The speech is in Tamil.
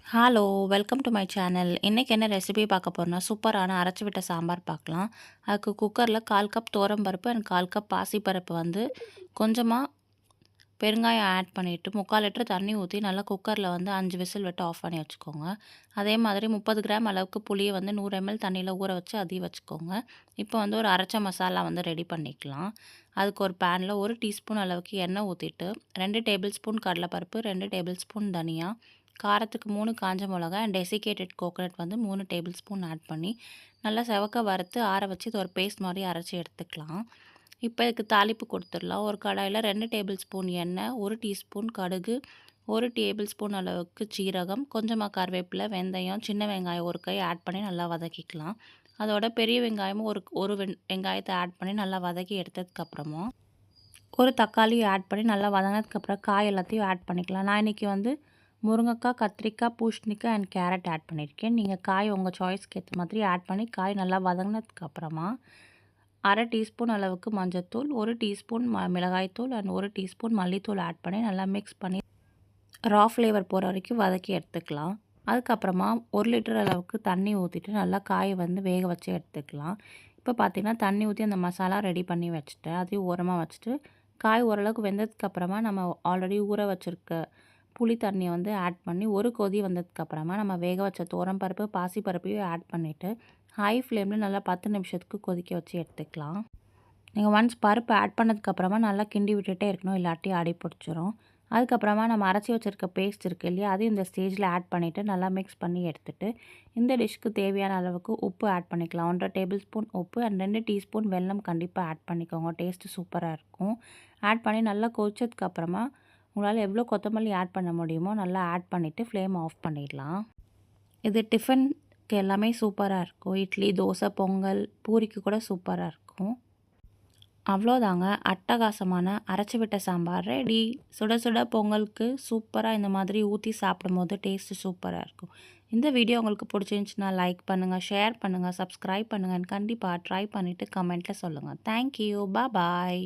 Hello! Welcome to my channel. இன்னைக்கு என்ன ரெசிபி பார்க்க போறோம்னா, சூப்பரான அரைச்சு விட்ட சாம்பார் பார்க்கலாம். அதுக்கு குக்கர்ல 1/4 கப் துவரம்பருப்பு அண்ட் 1/4 கப் பாசிப்பருப்பு வந்து கொஞ்சமா பெருங்காயம் ஆட் பண்ணிட்டு 3/4 லிட்டர் தண்ணி ஊத்தி நல்லா குக்கர்ல வந்து 5 விசில் விட்டு ஆஃப் பண்ணி வச்சுக்கோங்க. அதே மாதிரி 30 கிராம் அளவுக்கு புளிய வந்து 100 ml தண்ணியில ஊற வச்சு அதையும் வச்சுக்கோங்க. இப்போ வந்து ஒரு அரைச்ச மசாலா வந்து ரெடி பண்ணிக்கலாம். அதுக்கு ஒரு பேன்ல 1 டீஸ்பூன் அளவுக்கு எண்ணெய் ஊத்திட்டு 2 டேபிள் ஸ்பூன் கடலைப்பருப்பு, 2 டேபிள் ஸ்பூன் தனியா, காரத்துக்கு 3 காஞ்ச மிளகாய் அண்ட் டெசிகேட்டட் கோகோனட் வந்து 3 டேபிள் ஸ்பூன் ஆட் பண்ணி நல்லா செவக்க வறுத்து ஆற வச்சு இது ஒரு பேஸ்ட் மாதிரி அரைச்சி எடுத்துக்கலாம். இப்போ இதுக்கு தாளிப்பு கொடுத்துடலாம். ஒரு கடாயில் 2 டேபிள் ஸ்பூன் எண்ணெய், 1 டீஸ்பூன் கடுகு, 1 டேபிள் ஸ்பூன் அளவுக்கு ஜீரகம், கொஞ்சமாக கருவேப்பிலை, வெந்தயம், சின்ன வெங்காயம் ஒரு கை ஆட் பண்ணி நல்லா வதக்கிக்கலாம். அதோட பெரிய வெங்காயமும் ஒரு வெங்காயத்தை ஆட் பண்ணி நல்லா வதக்கி எடுத்ததுக்கப்புறமா ஒரு தக்காளி ஆட் பண்ணி நல்லா வதங்கினதுக்கப்புறம் காய் எல்லாத்தையும் ஆட் பண்ணிக்கலாம். நான் இன்றைக்கி வந்து முருங்கைக்காய், கத்திரிக்காய், பூசணிக்காய் அண்ட் கேரட் ஆட் பண்ணியிருக்கேன். நீங்கள் காய் உங்கள் சாய்ஸ்க்கு ஏற்ற மாதிரி ஆட் பண்ணி காய் நல்லா வதங்கினதுக்கப்புறமா 1/2 டீஸ்பூன் அளவுக்கு மஞ்சள்தூள், 1 டீஸ்பூன் மிளகாய்த்தூள் அண்ட் 1 டீஸ்பூன் மல்லித்தூள் ஆட் பண்ணி நல்லா மிக்ஸ் பண்ணி ரா ஃப்ளேவர் போகிற வரைக்கும் வதக்கி எடுத்துக்கலாம். அதுக்கப்புறமா 1 லிட்டர் அளவுக்கு தண்ணி ஊற்றிட்டு நல்லா காயை வந்து வேக வச்சு எடுத்துக்கலாம். இப்போ பார்த்திங்கன்னா தண்ணி ஊற்றி அந்த மசாலா ரெடி பண்ணி வச்சுட்டேன். அதையும் ஓரமாக வச்சுட்டு காய் ஓரளவுக்கு வெந்ததுக்கப்புறமா நம்ம ஆல்ரெடி ஊற வச்சுருக்க புளி தண்ணியை வந்து ஆட் பண்ணி ஒரு கொதி வந்ததுக்கப்புறமா நம்ம வேக வச்ச துவரம்பருப்பு, பாசிப்பருப்பையும் ஆட் பண்ணிவிட்டு ஹை ஃப்ளேமில் நல்லா 10 நிமிஷத்துக்கு கொதிக்க வச்சு எடுத்துக்கலாம். நீங்கள் ஒன்ஸ் பருப்பு ஆட் பண்ணதுக்கப்புறமா நல்லா கிண்டி விட்டுகிட்டே இருக்கணும், இல்லாட்டி அடி பிடிச்சிரும். அதுக்கப்புறமா நம்ம அரைச்சி வச்சுருக்க பேஸ்ட் இருக்குது இல்லையா, அதையும் இந்த ஸ்டேஜில் ஆட் பண்ணிவிட்டு நல்லா மிக்ஸ் பண்ணி எடுத்துகிட்டு இந்த டிஷ்க்கு தேவையான அளவுக்கு உப்பு ஆட் பண்ணிக்கலாம். 1/2 டேபிள் ஸ்பூன் உப்பு அண்ட் 2 டீஸ்பூன் வெல்லம் கண்டிப்பாக ஆட் பண்ணிக்கோங்க. டேஸ்ட்டு சூப்பராக இருக்கும். ஆட் பண்ணி நல்லா கொதிச்சதுக்கப்புறமா உங்களால் எவ்வளோ கொத்தமல்லி ஆட் பண்ண முடியுமோ நல்லா ஆட் பண்ணிவிட்டு ஃப்ளேம் ஆஃப் பண்ணிடலாம். இது டிஃபனுக்கு எல்லாமே சூப்பராக இருக்கும். இட்லி, தோசை, பொங்கல், பூரிக்கு கூட சூப்பராக இருக்கும். அவ்வளோதாங்க, அட்டகாசமான அரைச்சி விட்ட சாம்பார் ரெடி. சுட சுட பொங்கலுக்கு சூப்பராக இந்த மாதிரி ஊற்றி சாப்பிடும்போது டேஸ்ட்டு சூப்பராக இருக்கும். இந்த வீடியோ உங்களுக்கு பிடிச்சிருந்துச்சுன்னா லைக் பண்ணுங்கள், ஷேர் பண்ணுங்கள், சப்ஸ்கிரைப் பண்ணுங்கள். கண்டிப்பாக ட்ரை பண்ணிவிட்டு கமெண்ட்டில் சொல்லுங்கள். தேங்க்யூ. பாய்.